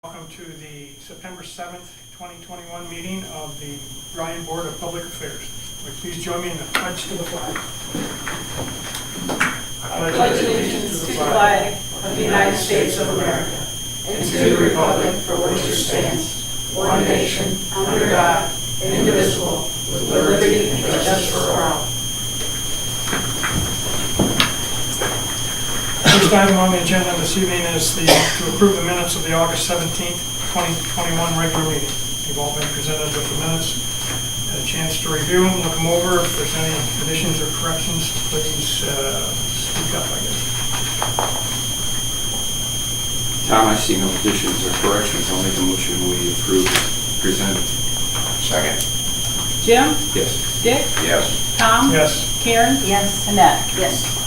Welcome to the September 7th, 2021 meeting of the Bryan Board of Public Affairs. Would you please join me in the pledge to the flag. I pledge allegiance to the flag of the United States of America and to the republic for which it stands, one nation, under God, indivisible, with liberty and justice for all. First item on the agenda this evening is to approve the minutes of the August 17th, 2021 regular meeting. You've all been presented with the minutes, had a chance to review them, look them over. If there's any additions or corrections, please speak up, I guess. Tom, I see no additions or corrections. I'll make a motion we approve as presented. Second. Jim? Yes. Dick? Yes. Tom? Yes. Karen? Yes. Annette? Yes.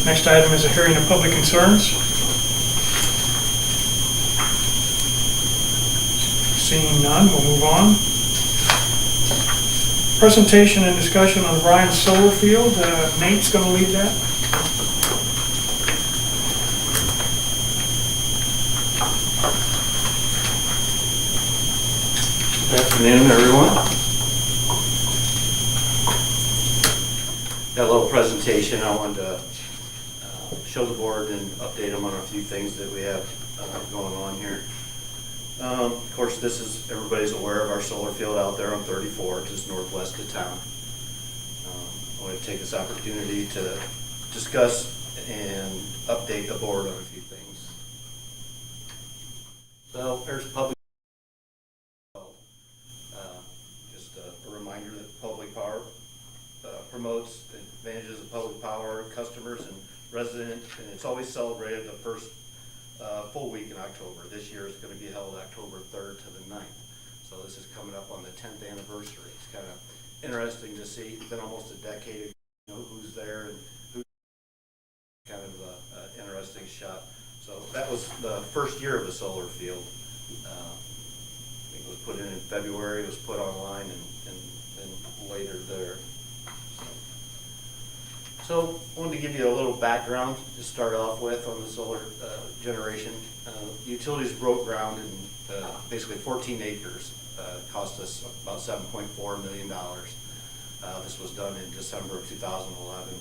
Next item is a hearing of public concerns. Seeing none, we'll move on. Presentation and discussion on Bryan solar field. Nate's going to lead that. Good afternoon, everyone. Got a little presentation. I wanted to show the board and update them on a few things that we have going on here. Of course, this is, everybody's aware of our solar field out there on 34, just northwest of town. I want to take this opportunity to discuss and update the board on a few things. So there's public. Just a reminder that public power promotes the advantages of public power, customers and residents, and it's always celebrated the first full week in October. This year is going to be held October 3rd to the 9th. So this is coming up on the 10th anniversary. It's kind of interesting to see. It's been almost a decade ago, you know, who's there and who's kind of an interesting shot. So that was the first year of the solar field. I think it was put in February. It was put online and later there. So I wanted to give you a little background to start off with on the solar generation. Utilities broke ground in basically 14 acres. Cost us about $7.4 million. This was done in December of 2011.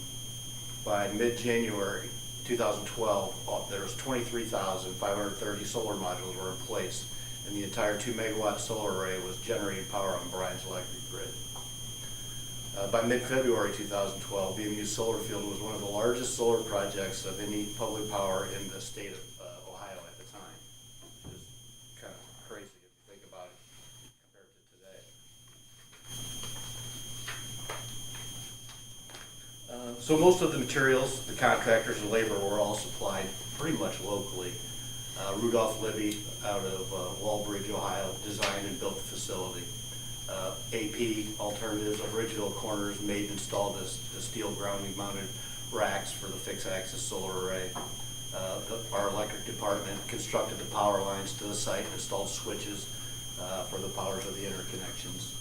By mid-January 2012, there was 23,530 solar modules were in place, and the entire 2-megawatt solar array was generating power on Bryan's electric grid. By mid-February 2012, BMU Solar Field was one of the largest solar projects of any public power in the state of Ohio at the time, which is kind of crazy if you think about it compared to today. So most of the materials, the contractors and labor were all supplied pretty much locally. Rudolph Libby out of Walbridge, Ohio, designed and built the facility. AP Alternatives, Original Corners, made and installed the steel grounding mounted racks for the fixed axis solar array. Our electric department constructed the power lines to the site and installed switches for the powers of the interconnections.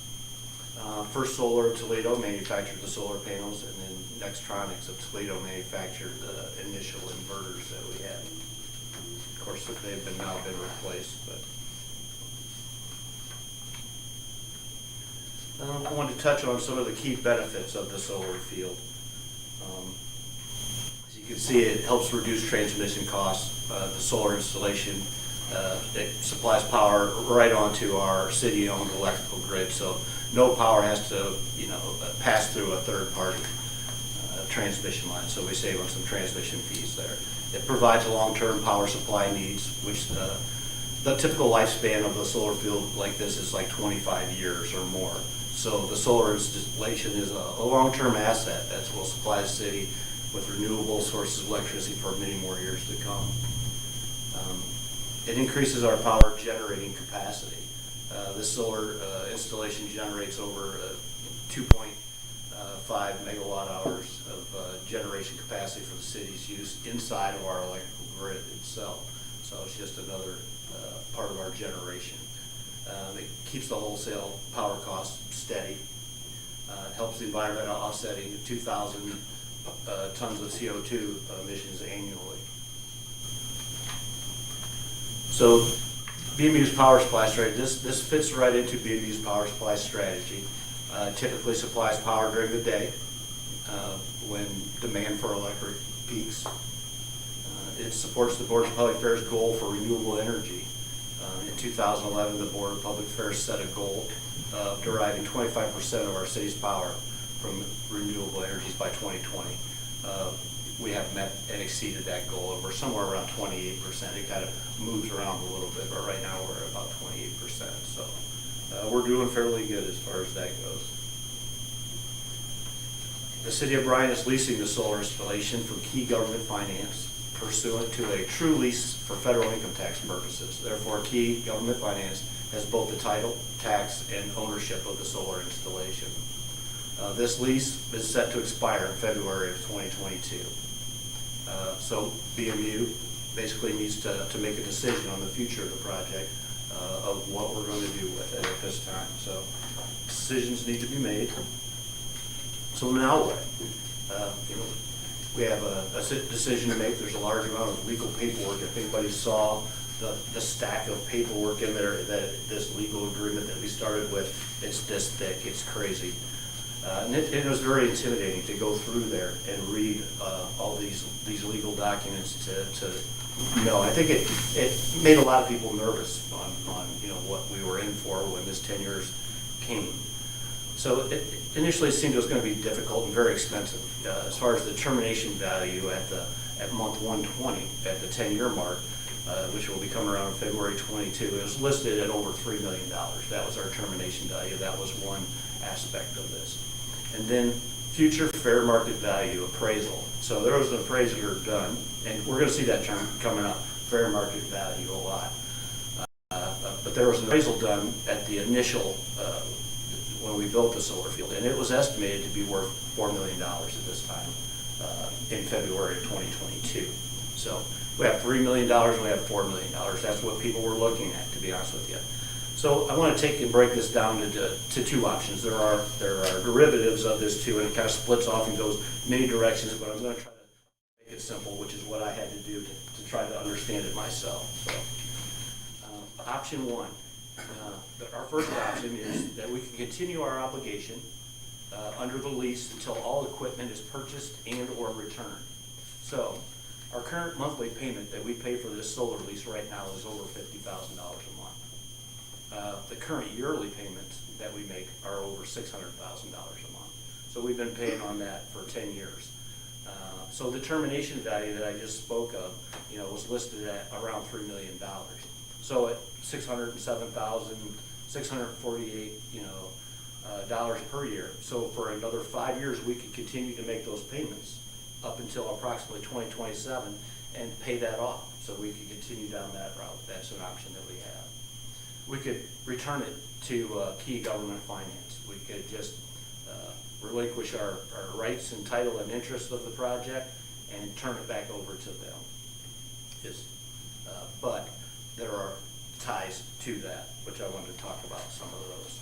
First Solar of Toledo manufactured the solar panels, and then Nextronics of Toledo manufactured the initial inverters that we had. Of course, they've now been replaced, but I wanted to touch on some of the key benefits of the solar field. As you can see, it helps reduce transmission costs. The solar installation, it supplies power right onto our city-owned electrical grid, so no power has to, pass through a third-party transmission line. So we save on some transmission fees there. It provides a long-term power supply needs, which the typical lifespan of a solar field like this is like 25 years or more. So the solar installation is a long-term asset that will supply the city with renewable sources of electricity for many more years to come. It increases our power generating capacity. This solar installation generates over 2.5 megawatt hours of generation capacity for the city's use inside of our electrical grid itself. So it's just another part of our generation. It keeps the wholesale power costs steady. It helps the environment offsetting 2,000 tons of CO2 emissions annually. So BMU's power supply strategy, this fits right into BMU's power supply strategy. Typically supplies power during the day when demand for electric peaks. It supports the Board of Public Affairs goal for renewable energy. In 2011, the Board of Public Affairs set a goal of deriving 25% of our city's power from renewable energies by 2020. We have met and exceeded that goal, and we're somewhere around 28%. It kind of moves around a little bit, but right now we're at about 28%. So we're doing fairly good as far as that goes. The City of Bryan is leasing the solar installation from Key Government Finance pursuant to a true lease for federal income tax purposes. Therefore, Key Government Finance has both the title, tax, and ownership of the solar installation. This lease is set to expire in February of 2022. So BMU basically needs to make a decision on the future of the project of what we're going to do with it at this time. So decisions need to be made. So now what? We have a decision to make. There's a large amount of legal paperwork. If anybody saw the stack of paperwork in there, this legal agreement that we started with, it's this thick, it's crazy. And it was very intimidating to go through there and read all these legal documents to know. I think it made a lot of people nervous on what we were in for when this 10 years came. So it initially seemed it was going to be difficult and very expensive. As far as the termination value at month 120, at the 10-year mark, which will be coming around in February 22, it was listed at over $3 million. That was our termination value. That was one aspect of this. And then future fair market value appraisal. So there was an appraiser done, and we're going to see that term coming up, fair market value, a lot. But there was an appraisal done at the initial, when we built the solar field, and it was estimated to be worth $4 million at this time in February of 2022. So we have $3 million, we have $4 million. That's what people were looking at, to be honest with you. So I want to take and break this down to two options. There are derivatives of this too, and it kind of splits off and goes many directions, but I'm going to try to make it simple, which is what I had to do to try to understand it myself. So, option one. Our first option is that we can continue our obligation under the lease until all equipment is purchased and or returned. So our current monthly payment that we pay for this solar lease right now is over $50,000 a month. The current yearly payments that we make are over $600,000 a month. So we've been paying on that for 10 years. So the termination value that I just spoke of, was listed at around $3 million. So at $607,648, dollars per year. So for another 5 years, we could continue to make those payments up until approximately 2027 and pay that off. So we could continue down that route. That's an option that we have. We could return it to Key Government Finance. We could just relinquish our rights and title and interest of the project and turn it back over to them. But there are ties to that, which I wanted to talk about some of those.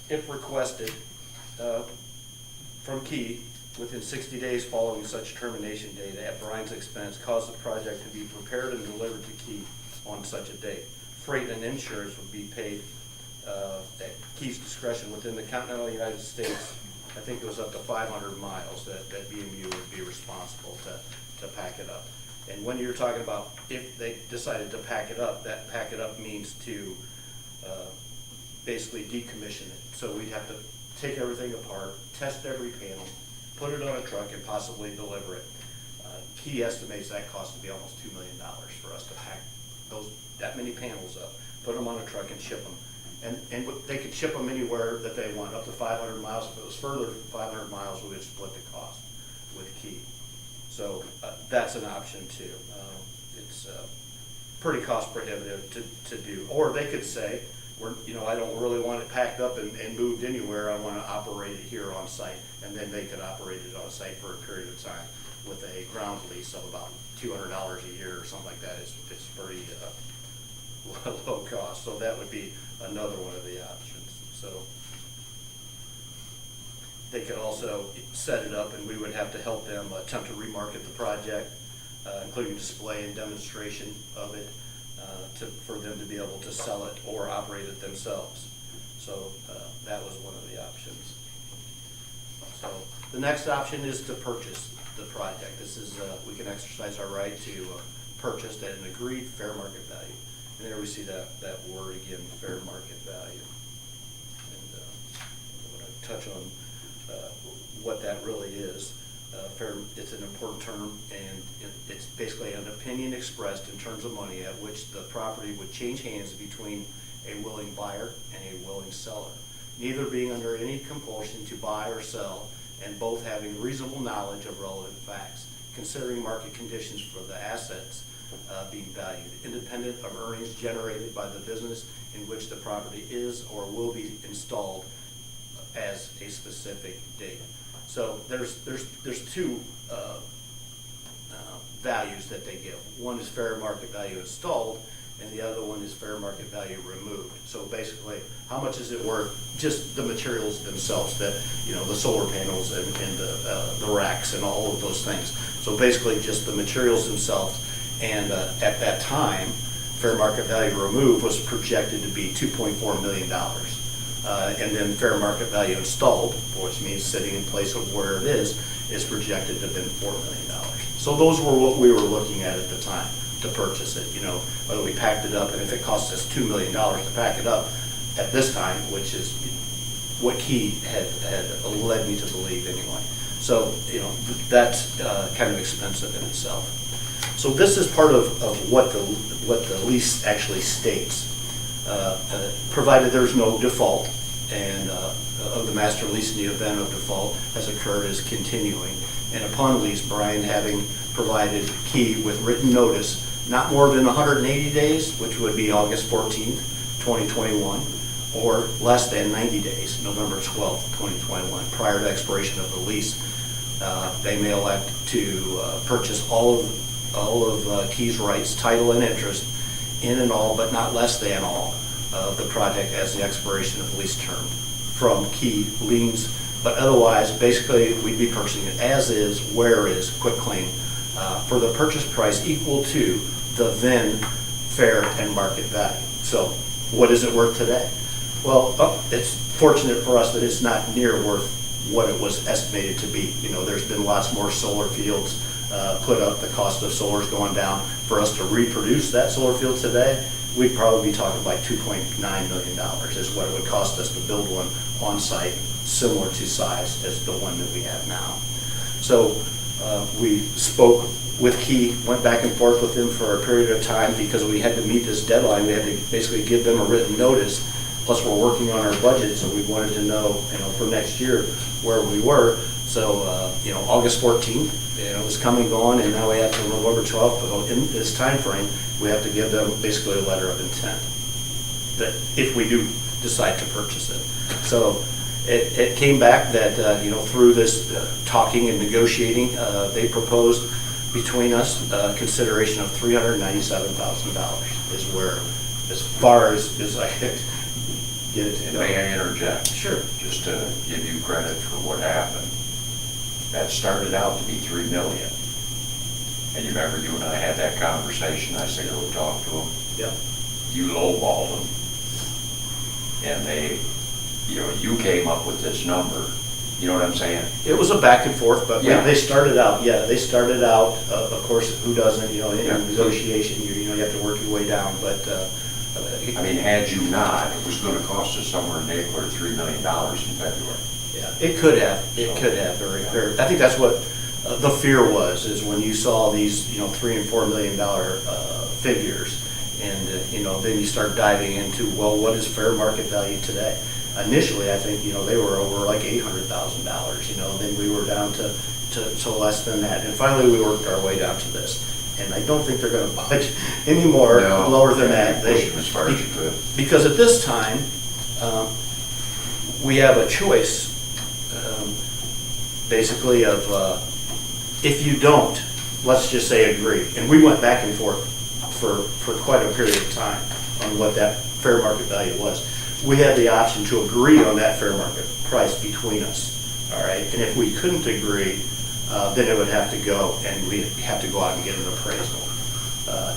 If requested from Key, within 60 days following such termination date, at Bryan's expense, cause the project to be prepared and delivered to Key on such a date. Freight and insurance would be paid at Key's discretion within the continental United States. I think it was up to 500 miles that BMU would be responsible to pack it up. And when you're talking about if they decided to pack it up, that pack it up means to basically decommission it. So we'd have to take everything apart, test every panel, put it on a truck, and possibly deliver it. Key estimates that cost to be almost $2 million for us to pack that many panels up, put them on a truck, and ship them. And they could ship them anywhere that they want, up to 500 miles. If it was further than 500 miles, we would split the cost with Key. So that's an option too. It's pretty cost prohibitive to do. Or they could say, I don't really want it packed up and moved anywhere. I want to operate it here on site, and then they could operate it on site for a period of time with a ground lease of about $200 a year or something like that. It's pretty low cost. So that would be another one of the options. So they could also set it up, and we would have to help them attempt to remarket the project. including display and demonstration of it for them to be able to sell it or operate it themselves. So that was one of the options. So the next option is to purchase the project. This is, we can exercise our right to purchase at an agreed fair market value. And there we see that word again, fair market value. And I want to touch on what that really is. It's an important term, and it's basically an opinion expressed in terms of money at which the property would change hands between a willing buyer and a willing seller, neither being under any compulsion to buy or sell, and both having reasonable knowledge of relevant facts, considering market conditions for the assets being valued, independent of earnings generated by the business in which the property is or will be installed as a specific date. So there's two values that they give. One is fair market value installed, and the other one is fair market value removed. So basically, how much is it worth? Just the materials themselves, that, you know, the solar panels and the racks and all of those things. So basically, just the materials themselves. And at that time, fair market value removed was projected to be $2.4 million. And then fair market value installed, which means sitting in place of where it is projected to have been $4 million. So those were what we were looking at the time to purchase it. You know, whether we packed it up, and if it cost us $2 million to pack it up at this time, which is what Key had led me to believe anyway. So, you know, that's kind of expensive in itself. So this is part of what the lease actually states. Provided there's no default, and of the master lease in the event of default has occurred, is continuing. And upon lease, Bryan having provided Key with written notice, not more than 180 days, which would be August 14th, 2021, or less than 90 days, November 12th, 2021, prior to expiration of the lease. They may elect to purchase all of Key's rights, title, and interest in and all, but not less than all, of the project as the expiration of the lease term from Key liens. But otherwise, basically, we'd be purchasing it as is, where is, quick claim, for the purchase price equal to the then fair and market value. So what is it worth today? Well, it's fortunate for us that it's not near worth what it was estimated to be. You know, there's been lots more solar fields put up. The cost of solar is going down. For us to reproduce that solar field today, we'd probably be talking about $2.9 million is what it would cost us to build one on site, similar to size as the one that we have now. So we spoke with Key, went back and forth with them for a period of time because we had to meet this deadline. We had to basically give them a written notice. Plus, we're working on our budget, so we wanted to know, you know, for next year where we were. So, you know, August 14th, you know, was coming on, and now we have to November 12th. But in this time frame, we have to give them basically a letter of intent that if we do decide to purchase it. So it came back that, you know, through this talking and negotiating, they proposed between us consideration of $397,000 is where, as far as I could get it. And may I interject? Sure. Just to give you credit for what happened. That started out to be $3 million. And you remember you and I had that conversation. I said, go talk to them. Yeah. You lowballed them. And they, you know, you came up with this number. You know what I'm saying? It was a back and forth, but Yeah. they started out, of course, who doesn't, you know, in Yeah. negotiation, you have to work your way down, but. I mean, had you not, it was going to cost us somewhere in the neighborhood of $3 million in February. Yeah, it could have, very, I think that's what the fear was, is when you saw these, you know, $3 and $4 million figures, and, you know, then you start diving into, well, what is fair market value today? Initially, I think, you know, they were over like $800,000, you know, then we were down to less than that, and finally we worked our way down to this. And I don't think they're going to budge any more lower than that. Push them as far as you could. Because at this time, we have a choice, basically, of if you don't, let's just say agree. And we went back and forth for quite a period of time on what that fair market value was. We had the option to agree on that fair market price between us, all right? And if we couldn't agree, then it would have to go, and we'd have to go out and get an appraisal.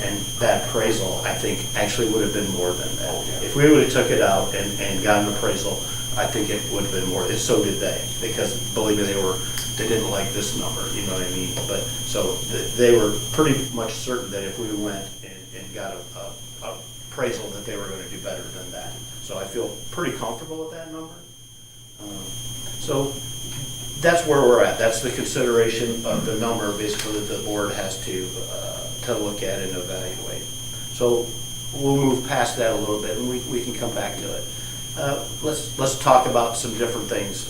And that appraisal, I think, actually would have been more than that. If we would have took it out and got an appraisal, I think it would have been more, and so did they, because believe me, they didn't like this number, you know what I mean? But, so they were pretty much certain that if we went and got a appraisal, that they were gonna do better than that. So I feel pretty comfortable with that number. So that's where we're at. That's the consideration of the number, basically, that the board has to look at and evaluate. So we'll move past that a little bit, and we can come back to it. Let's talk about some different things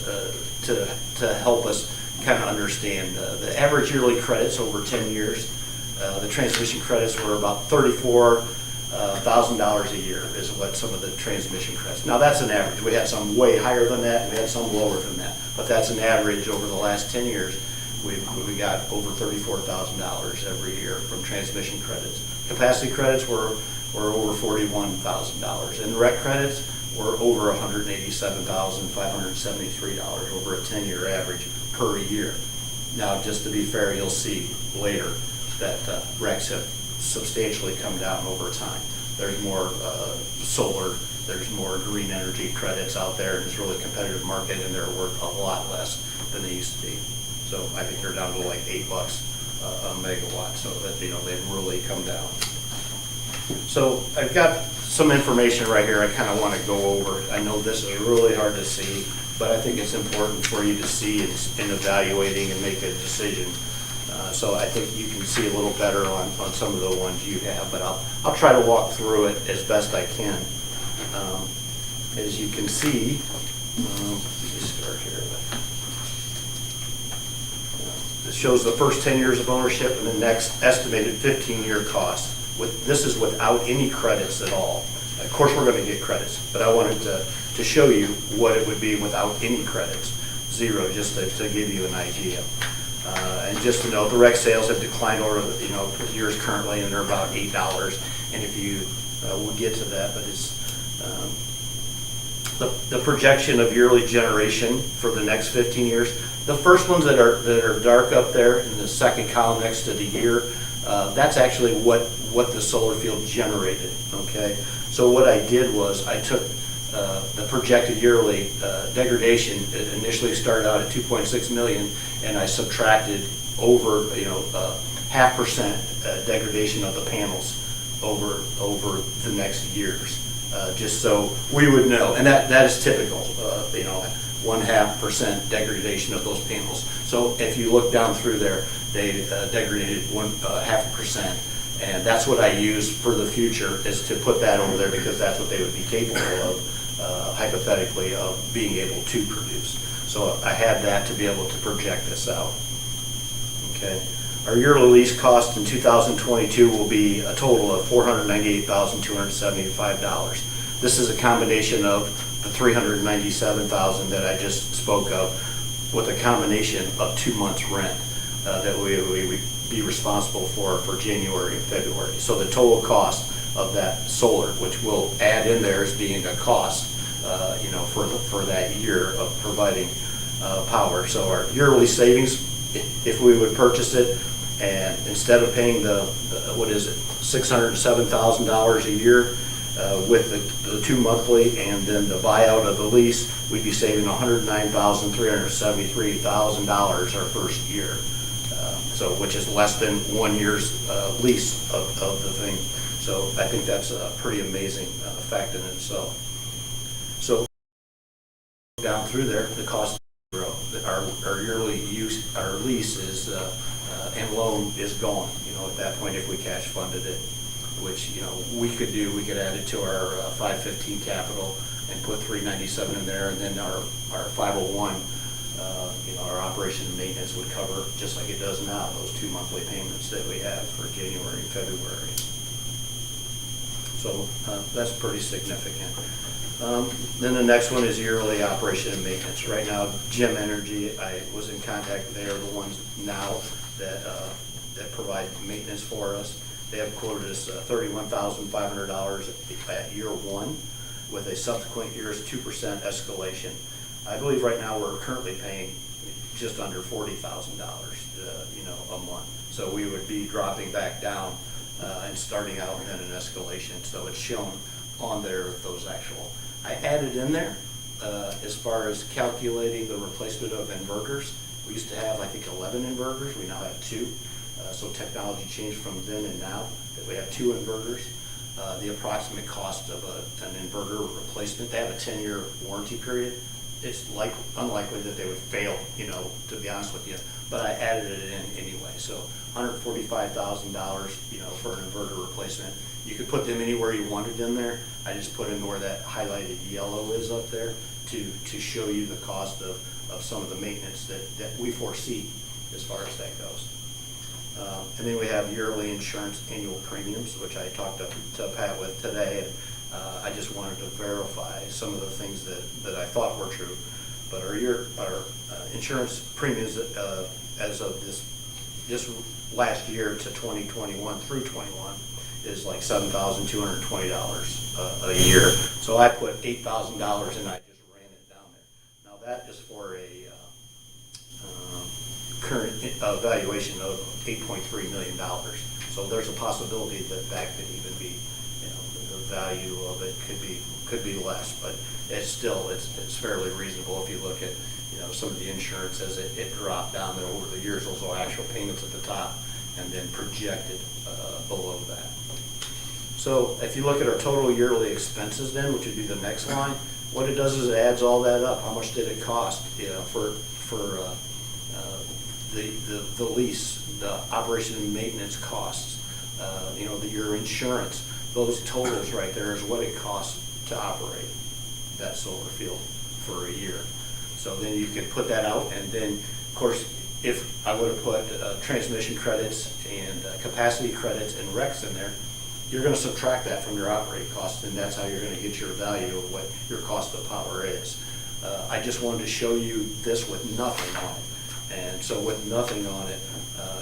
to help us kind of understand the average yearly credits over 10 years. The transmission credits were about $34,000 a year is what some of the transmission credits. Now that's an average. We had some way higher than that, and we had some lower than that. But that's an average over the last 10 years. We got over $34,000 every year from transmission credits. Capacity credits were over $41,000, and rec credits were over $187,573 over a 10-year average per year. Now, just to be fair, you'll see later that recs have substantially come down over time. There's more solar, there's more green energy credits out there, and it's really a competitive market, and they're worth a lot less than they used to be. So I think they're down to like $8 a megawatt, so that, you know, they've really come down. So I've got some information right here I kind of want to go over. I know this is really hard to see, but I think it's important for you to see in evaluating and make a decision. So I think you can see a little better on some of the ones you have, but I'll try to walk through it as best I can. As you can see, let me start here. This shows the first 10 years of ownership and the next estimated 15-year cost. This is without any credits at all. Of course, we're going to get credits, but I wanted to show you what it would be without any credits. Zero, just to give you an idea. And just to know, the rec sales have declined over the years currently, and they're about $8. And if you we'll get to that, but it's the projection of yearly generation for the next 15 years. The first ones that are dark up there in the second column next to the year, that's actually what the solar field generated. Okay, so what I did was I took the projected yearly degradation. It initially started out at 2.6 million, and I subtracted over 0.5% degradation of the panels over the next years, just so we would know. And that is typical, 0.5% degradation of those panels. So if you look down through there, they degraded 0.5%. And that's what I use for the future, is to put that over there, because that's what they would be capable of, hypothetically, of being able to produce. So I had that to be able to project this out. Okay. Our yearly lease cost in 2022 will be a total of $498,275. This is a combination of the $397,000 that I just spoke of, with a combination of 2 months rent that we would be responsible for January and February. So the total cost of that solar, which we'll add in there as being a cost, for that year of providing power. So our yearly savings, if we would purchase it, and instead of paying the $607,000 a year with the 2 monthly and then the buyout of the lease, we'd be saving $109,373,000 our first year. So which is less than 1 year's lease of the thing. So I think that's a pretty amazing fact in itself. So down through there, the cost of our yearly use, our lease is and loan is gone. At that point, if we cash funded it, which we could do, we could add it to our 515 capital and put 397 in there, and then our 501. Our operation and maintenance would cover, just like it does now, those 2 monthly payments that we have for January and February. So that's pretty significant. Then the next one is yearly operation and maintenance. Right now, Gem Energy, I was in contact, they are the ones now that provide maintenance for us. They have quoted us $31,500 at year one, with a subsequent year's 2% escalation. I believe right now we're currently paying just under $40,000, a month. So we would be dropping back down and starting out then an escalation. So it's shown on there with those actual. I added in there as far as calculating the replacement of inverters. We used to have, I think, 11 inverters. We now have 2. So technology changed from then and now that we have 2 inverters. The approximate cost of an inverter replacement, they have a 10-year warranty period. It's unlikely that they would fail, to be honest with you, but I added it in anyway. So $145,000, for an inverter replacement. You could put them anywhere you wanted in there. I just put in where that highlighted yellow is up there to show you the cost of some of the maintenance that we foresee as far as that goes. And then we have yearly insurance annual premiums, which I talked to Pat with today. And, I just wanted to verify some of the things that I thought were true. But our insurance premiums as of this last year to 2021 through 21 is like $7,220 a year. So I put $8,000 and I just ran it down there. Now that is for a current valuation of $8.3 million. So there's a possibility that could even be, the value of it could be less, but it's still it's fairly reasonable if you look at some of the insurance as it dropped down there over the years. Those are actual payments at the top and then projected below that. So if you look at our total yearly expenses then, which would be the next line, what it does is it adds all that up. How much did it cost for the lease, the operation and maintenance costs, your insurance. Those totals right there is what it costs to operate that solar field for a year. So then you can put that out, and then, of course, if I would have put transmission credits and capacity credits and RECs in there, you're going to subtract that from your operating costs, and that's how you're going to get your value of what your cost of power is. I just wanted to show you this with nothing on it. And so with nothing on it,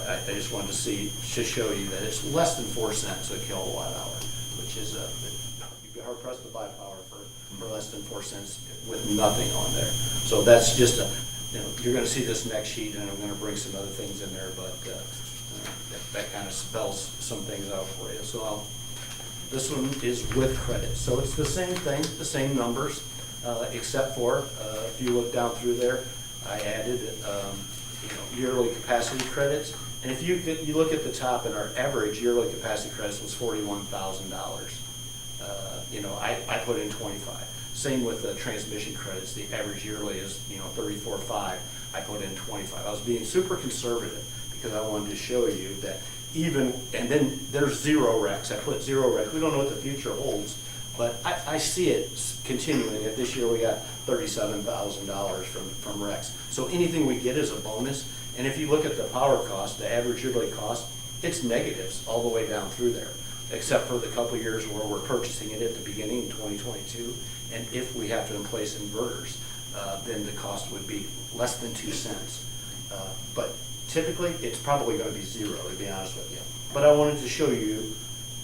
I just wanted to show you that it's less than 4 cents a kilowatt hour, which is you'd be hard pressed to buy power for less than 4 cents with nothing on there. So that's just you're going to see this next sheet, and I'm going to bring some other things in there, but that kind of spells some things out for you. So this one is with credit. So it's the same thing, the same numbers, except for if you look down through there, I added yearly capacity credits, and if you look at the top, and our average yearly capacity credits was $41,000. I put in 25. Same with the transmission credits. The average yearly is $34,500. I put in 25. I was being super conservative because I wanted to show you that and then there's 0 RECs. I put 0 RECs. We don't know what the future holds, but I see it continuing. This year we got $37,000 from RECs. So anything we get is a bonus. And if you look at the power cost, the average yearly cost, it's negatives all the way down through there, except for the couple of years where we're purchasing it at the beginning in 2022. And if we have to place inverters, then the cost would be less than 2 cents. But typically, it's probably going to be 0, to be honest with you. But I wanted to show you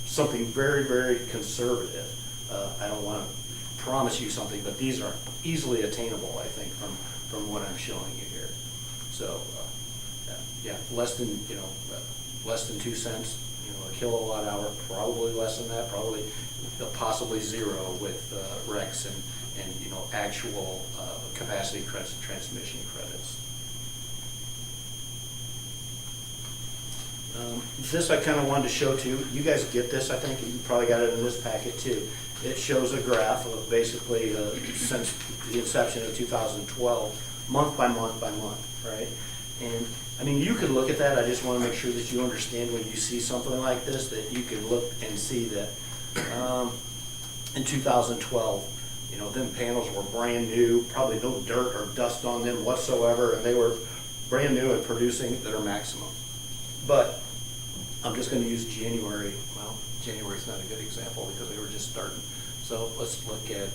something very, very conservative. I don't want to promise you something, but these are easily attainable, I think, from what I'm showing you here. So, less than 2 cents, a kilowatt hour, probably less than that, probably possibly 0 with RECs and actual capacity credits and transmission credits. This I kind of wanted to show too. You guys get this, I think. You probably got it in this packet too. It shows a graph of basically since the inception of 2012, month by month by month, right? And I mean, you could look at that. I just want to make sure that you understand when you see something like this, that you can look and see that in 2012, them panels were brand new, probably no dirt or dust on them whatsoever, and they were brand new and producing their maximum. But I'm just going to use January. Well, January's not a good example because they were just starting. So let's look at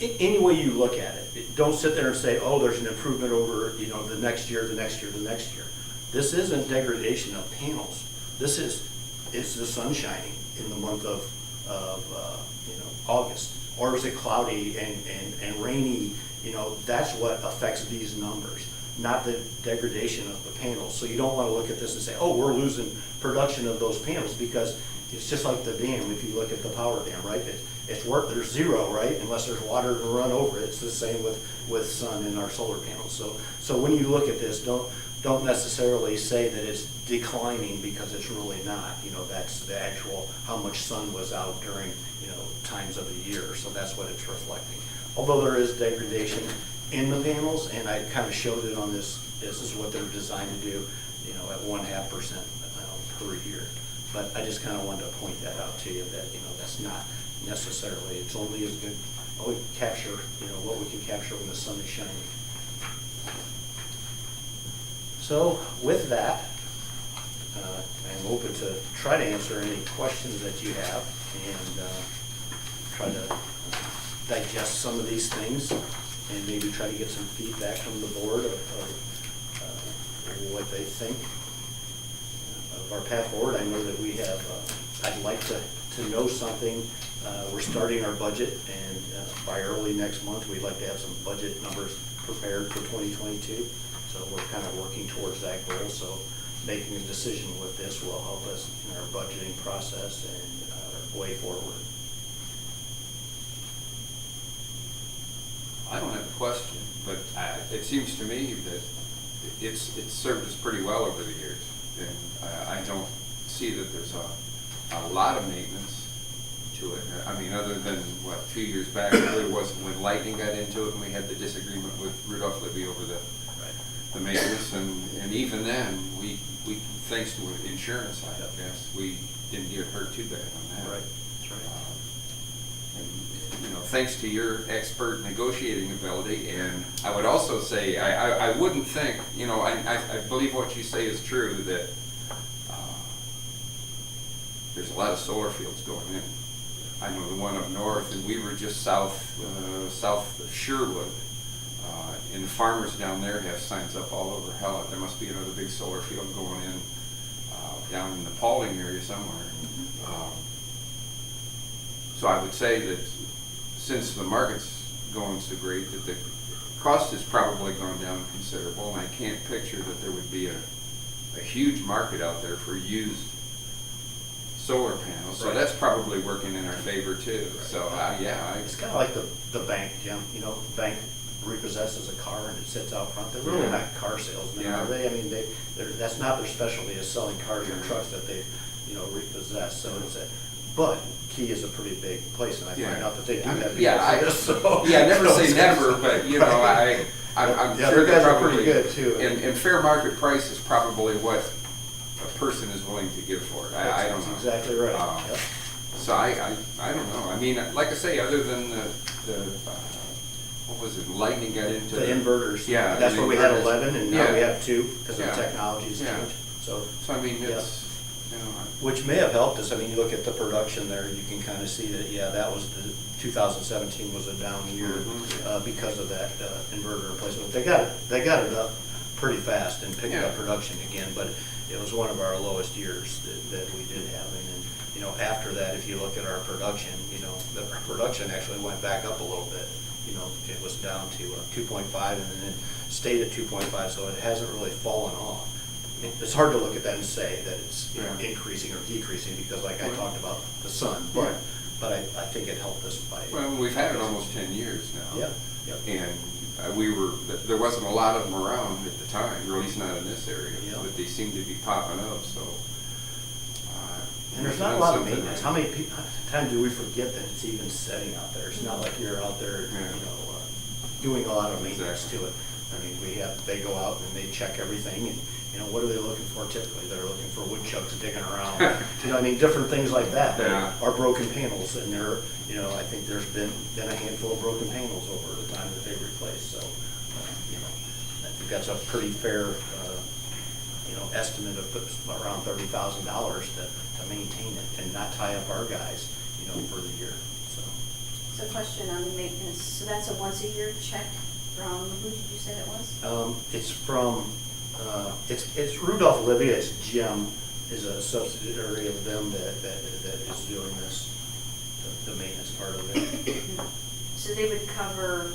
any way you look at it. Don't sit there and say, oh, there's an improvement over the next year, the next year, the next year. This isn't degradation of panels. It's the sun shining in the month of August, or is it cloudy and rainy? That's what affects these numbers. not the degradation of the panels. So you don't want to look at this and say, oh, we're losing production of those panels, because it's just like the dam. If you look at the power dam, right? It's work. There's zero, right? Unless there's water to run over it. It's the same with sun in our solar panels. So when you look at this, don't necessarily say that it's declining, because it's really not. You know, that's the actual how much sun was out during, you know, times of the year. So that's what it's reflecting. Although there is degradation in the panels, and I kind of showed it on this. This is what they're designed to do, you know, at 0.5% per year. But I just kind of wanted to point that out to you, that, you know, that's not necessarily, it's only as good, we capture, you know, what we can capture when the sun is shining. So with that, I'm open to try to answer any questions that you have, and try to digest some of these things, and maybe try to get some feedback from the board of what they think of our path forward. I know that we have, I'd like to know something. We're starting our budget, and by early next month, we'd like to have some budget numbers prepared for 2022. So we're kind of working towards that goal. So making a decision with this will help us in our budgeting process and our way forward. I don't have a question, but it seems to me that it's served us pretty well over the years. And I don't see that there's a lot of maintenance to it. I mean, other than, what, a few years back, it really wasn't when lightning got into it and we had the disagreement with Rudolph Libby over the maintenance, and even then, we thanks to insurance, I guess, we didn't get hurt too bad on that. Right, that's right. And, you know, thanks to your expert negotiating ability, and I would also say, I wouldn't think, you know, I believe what you say is true, that there's a lot of solar fields going in. I know the one up north, and we were just south of Sherwood. And the farmers down there have signs up all over hell. There must be another big solar field going in down in the Paulding area somewhere. So I would say that since the market's going so great, that the cost has probably gone down considerable, and I can't picture that there would be a huge market out there for used solar panels. So that's probably working in our favor too. Right. So yeah, it's kind of like the bank, Jim. You know, the bank repossesses a car and it sits out front. They're really not car salesmen, are they? I mean, that's not their specialty, is selling cars or trucks that they, you know, repossess. So but Key is a pretty big place, and I find out that they do that. So never say never, but you know, I'm sure they're probably pretty good too. And fair market price is probably what a person is willing to give for it. I don't know. That's exactly right. Yep. So I don't know. I mean, like I say, other than the what was it? Lightning got into the inverters. Yeah, that's where we had 11, and now we have 2 because the technology's changed. So I mean, it's you know, which may have helped us. I mean, you look at the production there, you can kind of see that. Yeah, that was 2017 was a down year because of that inverter replacement. They got it up pretty fast and picked up production again, but it was one of our lowest years that we did have. And you know, after that, if you look at our production, you know, our production actually went back up a little bit. You know, it was down to 2.5 and then stayed at 2.5, so it hasn't really fallen off. I mean, it's hard to look at that and say that it's increasing or decreasing, because like I talked about the sun, but I think it helped us by. Well, we've had it almost 10 years now. Yeah. And there wasn't a lot of them around at the time, or at least not in this area, but they seem to be popping up. So. And there's not a lot of maintenance. How many times do we forget that it's even setting out there? It's not like you're out there, you know, doing a lot of maintenance to it. I mean, they go out and they check everything, and you know, what are they looking for typically? They're looking for woodchucks digging around. You know, I mean, different things like that. Are broken panels, and you know, I think there's been a handful of broken panels over the time that they replaced. So, you know, I think that's a pretty fair, you know, estimate of around $30,000 to maintain it and not tie up our guys, you know, for the year. So question on the maintenance. So that's a once-a-year check from, who did you say it was? It's from, it's Rudolph Libby. It's Jim is a subsidiary of them that is doing this, the maintenance part of it. So they would cover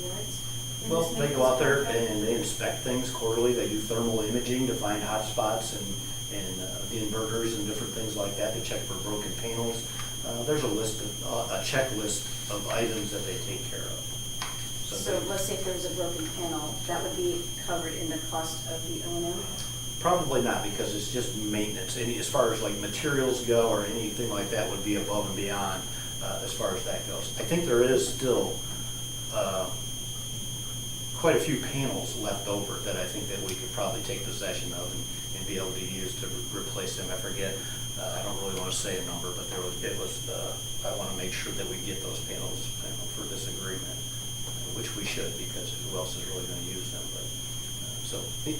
yards? in Well, this they go out there maintenance and they inspect things quarterly, they do thermal imaging to find hot spots and the inverters and different things like that, to check for broken panels. There's a checklist of items that they take care of. So let's say if there was a broken panel, that would be covered in the cost of the O&M? Probably not, because it's just maintenance. As far as like materials go or anything like that would be above and beyond as far as that goes. I think there is still quite a few panels left over that I think that we could probably take possession of and be able to use to replace them. I forget, I don't really want to say a number, but I want to make sure that we get those panels for this agreement, which we should, because who else is really going to use them? But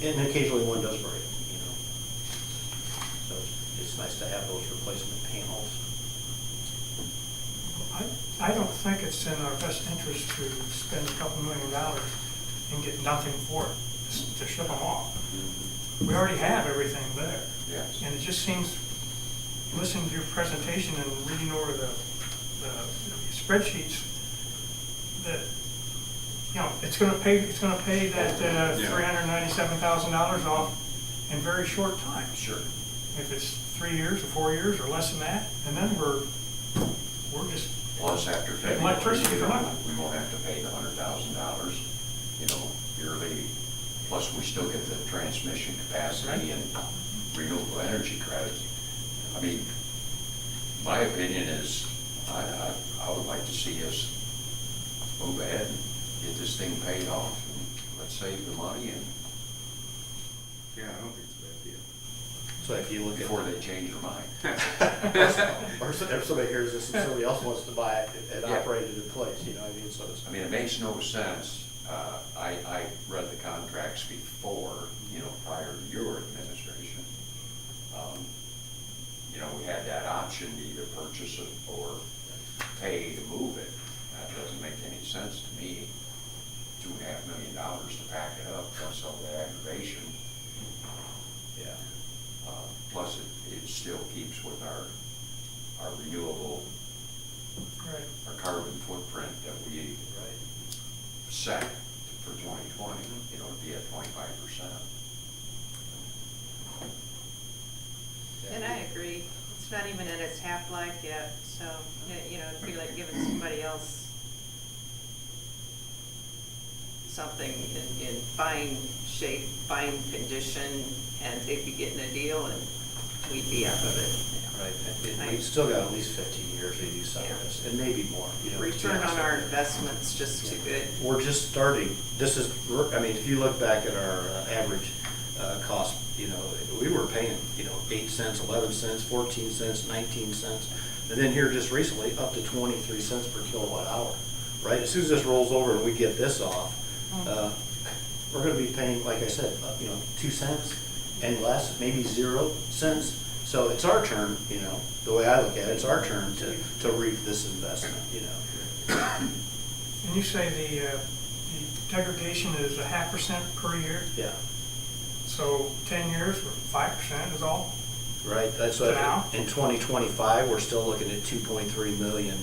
and occasionally one does break, So it's nice to have those replacement panels. I don't think it's in our best interest to spend a couple $1 million and get nothing for it, to ship them off. We already have everything there. Yes. And it just seems, listening to your presentation and reading over the spreadsheets, that, it's gonna pay that $397,000 off in very short time. Sure. If it's 3 years or 4 years or less than that, and then we're just, Plus, after Getting February, electricity for nothing. we won't have to pay the $100,000, yearly. Plus, we still get the transmission capacity and renewable energy credits. I mean, my opinion is, I would like to see us move ahead and get this thing paid off, and let's save the money and Yeah, I don't think it's a bad deal. So if you look at before they change their mind. or if somebody hears this and somebody else wants to buy it and Yeah. operate it in place, so it's. I mean, it makes no sense. I read the contracts before, prior to your administration. We had that option to either purchase it or pay to move it. That doesn't make any sense to me. $2.5 million to pack it up, plus all the aggravation. Yeah. Plus, it still keeps with our renewable, right, our carbon footprint that we set for 2020, to be at 25%. And I agree, it's not even in its half-life yet, so, it'd be like giving somebody else something in fine shape, fine condition, and they'd be getting a deal, and we'd be out of it. Right, and we've still got at least 15 years to use some of this, and maybe more. Return on our investment's just too good. We're just starting. If you look back at our average cost, we were paying, 8 cents, 11 cents, 14 cents, 19 cents, and then here just recently, up to 23 cents per kilowatt hour, right? As soon as this rolls over and we get this off, we're gonna be paying, like I said, 2 cents and less, maybe 0 cents. So it's our turn, the way I look at it, it's our turn to reap this investment, And you say the degradation is 0.5% per year? Yeah, So 10 years, 5% is all? right, that's what, Now? in 2025, we're still looking at 2.3 million,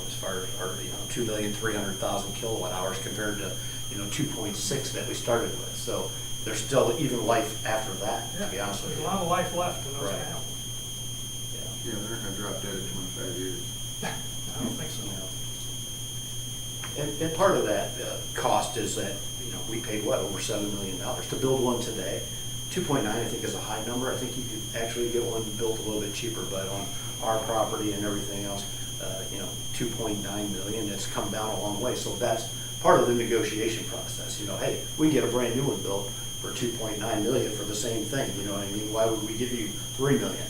as far as our, 2,300,000 kilowatt hours compared to, 2.6 that we started with. So there's still even life after that, to be honest with There's you. a lot of life left in those Right. panels. Yeah. Yeah, they're not gonna drop dead at 25 years. I don't think so. And part of that cost is that, we paid over $7 million to build one today. 2.9, I think, is a high number. I think you could actually get one built a little bit cheaper, but on our property and everything else, 2.9 million, it's come down a long way. So that's part of the negotiation process. Hey, we can get a brand new one built for 2.9 million for the same thing. Why would we give you 3 million,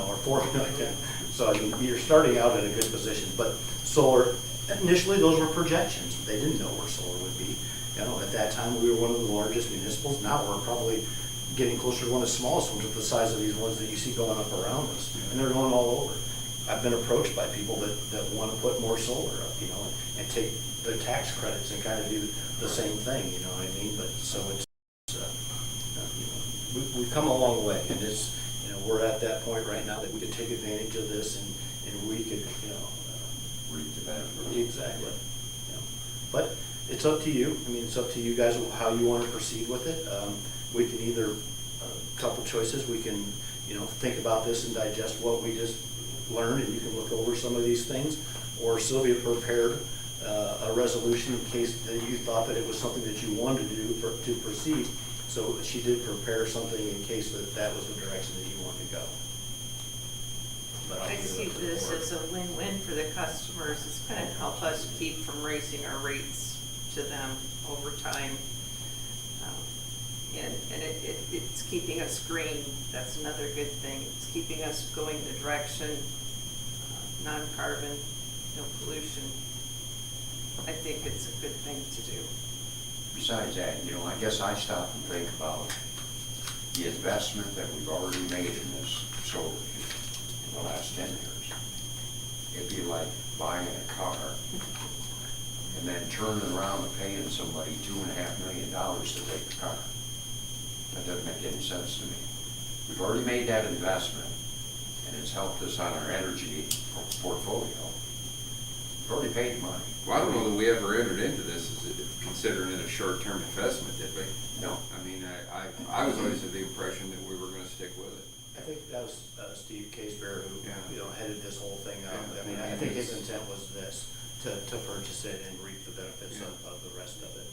or 4 million? So you're starting out in a good position. But solar, initially those were projections. They didn't know where solar would be. At that time we were one of the largest municipals. Now we're probably getting closer to one of the smallest ones with the size of these ones that you see going up around us. And they're going all over. I've been approached by people that want to put more solar up, and take the tax credits and kind of do the same thing, you know what I mean? But so it's, we've come a long way, and it's, we're at that point right now that we could take advantage of this and we could, Reap the benefit. exactly. But It's up to you. I mean, it's up to you guys how you want to proceed with it. We can either, a couple choices, we can, think about this and digest what we just learned, and you can look over some of these things. Or Sylvia prepared a resolution in case that you thought that it was something that you wanted to do to proceed. So she did prepare something in case that was the direction that you wanted to go. But I'll I leave it see up to the this board. as a win-win for the customers. It's going to help us keep from raising our rates to them over time. And it's keeping us green. That's another good thing. It's keeping us going the direction, non-carbon, no pollution. I think it's a good thing to do. Besides that, I guess I stop and think about the investment that we've already made in this solar field in the last 10 years. It'd be like buying a car and then turning around and paying somebody $2.5 million to take the car. That doesn't make any sense to me. We've already made that investment, and it's helped us on our energy portfolio. We've already paid money. Well, I don't know that we ever entered into this as considering it a short-term investment, did we? No. I mean, I was always of the impression that we were gonna stick with it. I think that was Steve Casefair who, Yeah. Headed this whole thing up. Yeah. I mean, I think his intent was this, to purchase it and reap the benefits Yeah. of the rest of it.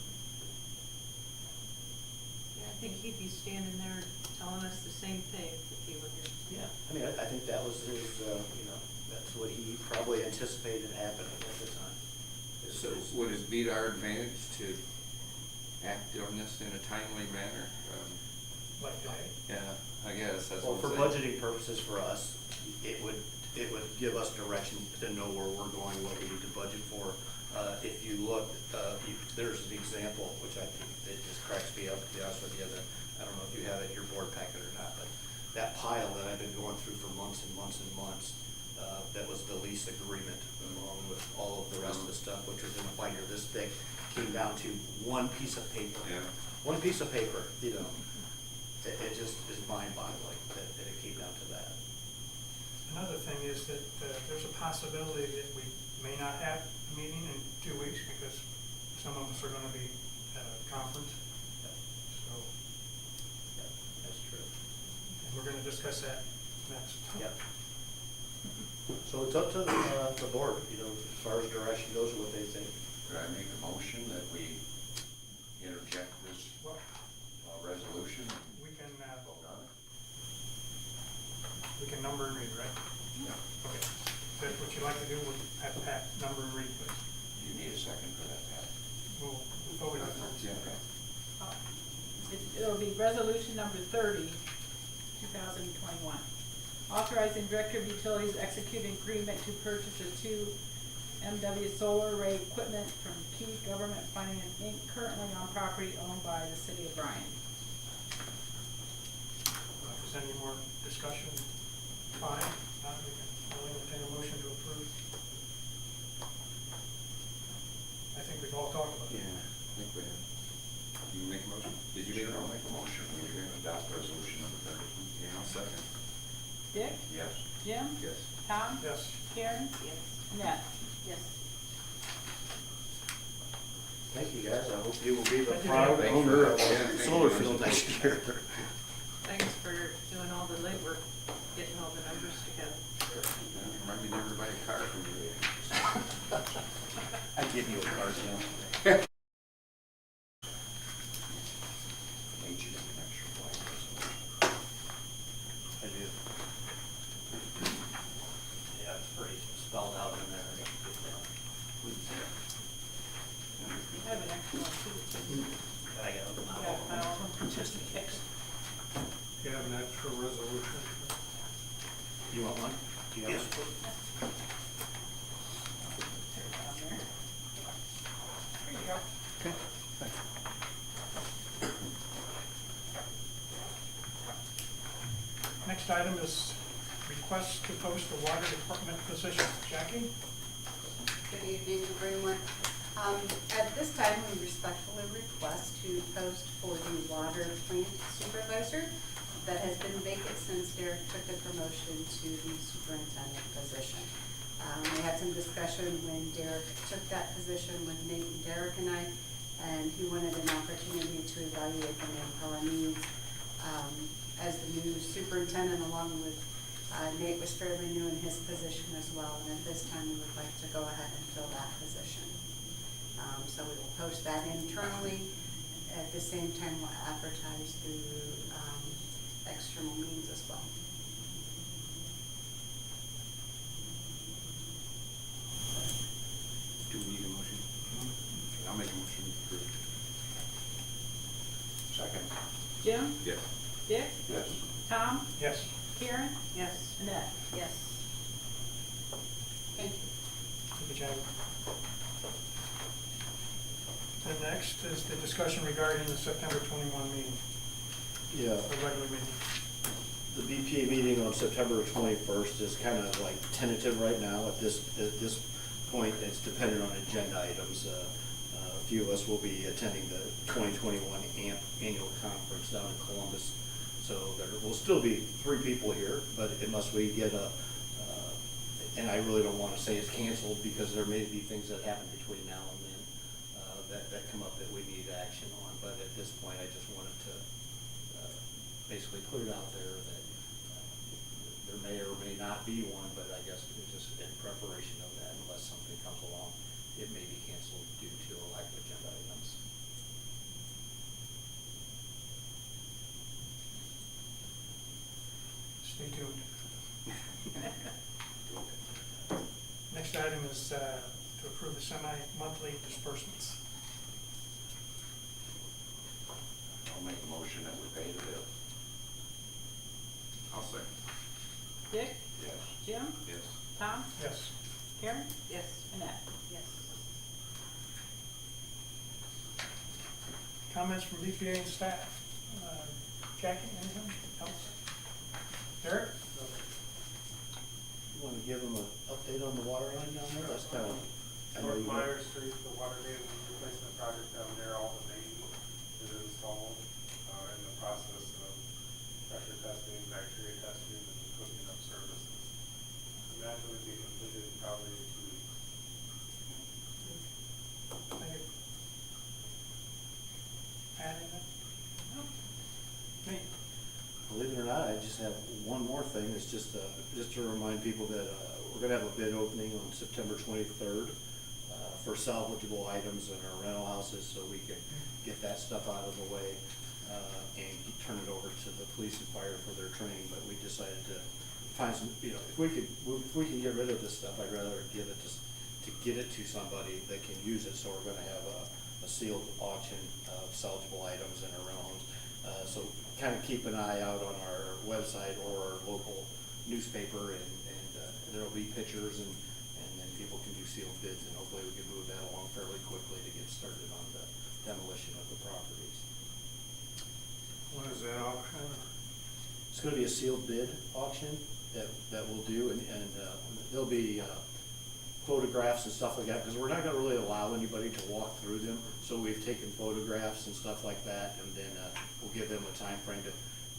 Yeah, I think he'd be standing there telling us the same thing if he were here. Yeah, I mean, I think that was his, that's what he probably anticipated happening at the time. So would it be to our advantage to act on this in a timely manner? Like today. Yeah, I guess that's Well, what for I'm saying. budgeting purposes for us, it would give us direction to know where we're going, what we need to budget for. If you look, there's an example, which I think it just cracks me up, to be honest with you, that, I don't know if you have it in your board packet or not, but that pile that I've been going through for months and months and months, that was the lease agreement, along with all of the rest of the stuff, which was in a binder this thick, came down to one piece of paper. Yeah. One piece of paper, it just is mind-boggling that it came down to that. Another thing is that there's a possibility that we may not have a meeting in 2 weeks because some of us are going to be at a conference. So, Yeah, that's true. and we're going to discuss that next. Yep. So it's up to the board, as far as direction goes, what they think. Could I make a motion that we interject this Well, resolution and we can vote on it? we can number and read, right? Yeah. Okay. That's what you'd like to do. We'll have Pat number and read, please. You need a second for that, Pat? We'll vote on it. Yeah. Okay. It'll be resolution number 30, 2021. Authorizing Director of Utilities execute an agreement to purchase the 2 MW solar array equipment from Key Government Finance Inc. currently on property owned by the city of Bryan. If there's any more discussion, fine. Not, we can, I'll entertain a motion to approve. I think we've all talked about it. Yeah, I think we have. You make a motion? Did you make Sure, a I'll motion? make a motion. We adopt resolution number 30. Yeah, I'll second. Dick? Yes. Jim? Yes. Tom? Yes. Karen? Yes. Annette? Yes. Thank you, guys. I hope you will be the Thank you. proud Thank you. owner of Yeah, a thank solar you. field next year. Thanks for doing all the legwork, getting all the numbers together. Remind me to never buy a car from you. I give you a card, Made you make an extra blank resolution. I do. Yeah, it's pretty spelled out in there. You have an extra one too. I got them out. Yeah, I don't know, just in case. You have an extra resolution? You want one? Do you have Yes, one? Put it down there. There you go. Okay, thanks. Next item is request to post the water department position. Jackie? Good evening, everyone. At this time, we respectfully request to post for the water plant supervisor that has been vacant since Derek took the promotion to the superintendent position. We had some discussion when Derek took that position with Nate and Derek and I, and he wanted an opportunity to evaluate the manpower needs. As the new superintendent, along with Nate was fairly new in his position as well, and at this time we would like to go ahead and fill that position. So we will post that internally. At the same time, we'll advertise through external means as well. Do we need a motion? Okay, I'll make a motion to approve. Second? Jim? Yes. Dick? Yes. Tom? Yes. Karen? Yes. Annette? Yes. Thank you. Thank you, Jen. And next is the discussion regarding the September 21 meeting, Yeah, the regular meeting. the BPA meeting on September 21st is kind of like tentative right now. At this point, it's dependent on agenda items. A few of us will be attending the 2021 annual conference down in Columbus. So there will still be 3 people here, but unless we get and I really don't want to say it's canceled because there may be things that happen between now and then that come up that we need action on. But at this point, I just wanted to basically put it out there that there may or may not be one, but I guess it's just in preparation of that, unless something comes along, it may be canceled due to a lack of agenda items. Stay tuned. Next item is to approve the semi-monthly disbursements. I'll make a motion that we pay the bill. I'll second. Dick? Yes. Jim? Yes. Tom? Yes. Karen? Yes. Annette? Yes. Comments from BPA and staff? Jackie, anything else? Derek? You want to give them an update on the water line down there? That's kind of, I know North you Myers Street, the water main replacement project down there, all the main is installed, in the process of pressure testing, bacteria testing, and hooking up services. And that would be completed in probably 2 weeks. Thank you. Add anything? No. Me? Believe it or not, I just have one more thing. It's just to remind people that we're going to have a bid opening on September 23rd for salvageable items in our rental houses, so we can get that stuff out of the way and turn it over to the police and fire for their training. But we decided to find some, if we can get rid of this stuff, I'd rather give it to get it to somebody that can use it. So we're going to have a sealed auction of salvageable items in our rental homes. So kind of keep an eye out on our website or our local newspaper, and there'll be pictures, and then people can do sealed bids, and hopefully we can move that along fairly quickly to get started on the demolition of the properties. What is that auction? It's going to be a sealed bid auction that we'll do, and there'll be photographs and stuff like that, because we're not going to really allow anybody to walk through them. So we've taken photographs and stuff like that, and then we'll give them a time frame to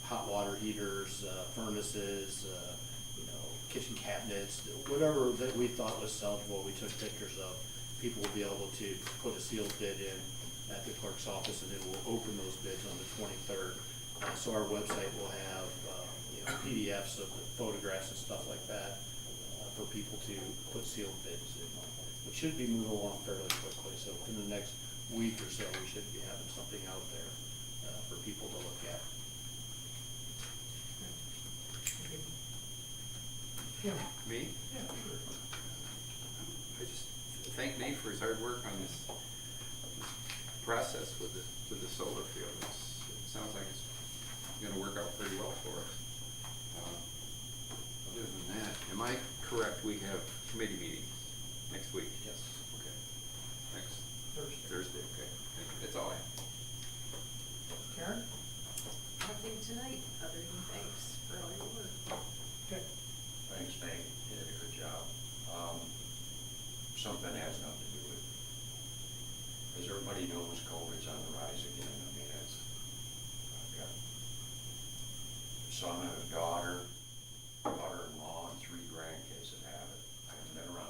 hot water heaters, furnaces, kitchen cabinets, whatever that we thought was salvageable, we took pictures of. People will be able to put a sealed bid in at the clerk's office, and then we'll open those bids on the 23rd. So our website will have PDFs of the photographs and stuff like that for people to put sealed bids in. It should be moving along fairly quickly, so in the next week or so, we should be having something out there for people to look at. Yeah. Me? Yeah, sure. I just thank Nate for his hard work on this process with the solar field. It sounds like it's going to work out pretty well for us. Other than that, am I correct? We have committee meetings next week. Yes. Okay. Next Thursday. Okay. Thank you. That's all I have. Karen? Nothing tonight, other than thanks for all your work. Okay. Thanks, Nate, you did a good job. Something has nothing to do with, as everybody knows, COVID's on the rise again. I mean, I've got a son and a daughter-in-law, and 3 grandkids that have it. I haven't been around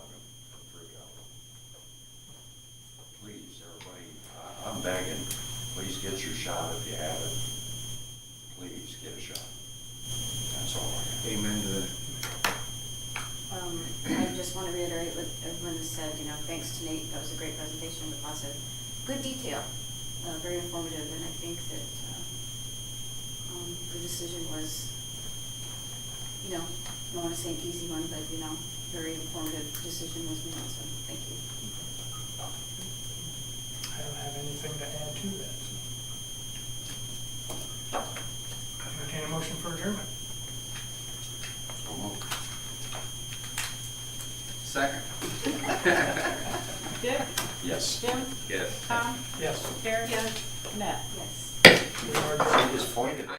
shot if you haven't. Please get a shot. That's all I have. Amen to that. I just want to reiterate what everyone has said, you know, thanks to Nate, that was a great presentation with lots of good detail, very informative, and I think that the decision was, you know, I don't want to say an easy one, but, you know, very informative decision was made, so thank you. I don't have anything to add to that. So. Entertain a motion for adjournment. So moved. Second. Dick? Yes. Jim? Yes. Tom? Yes. Karen? Yes. Annette? Yes. We are adjourned. Just pointed.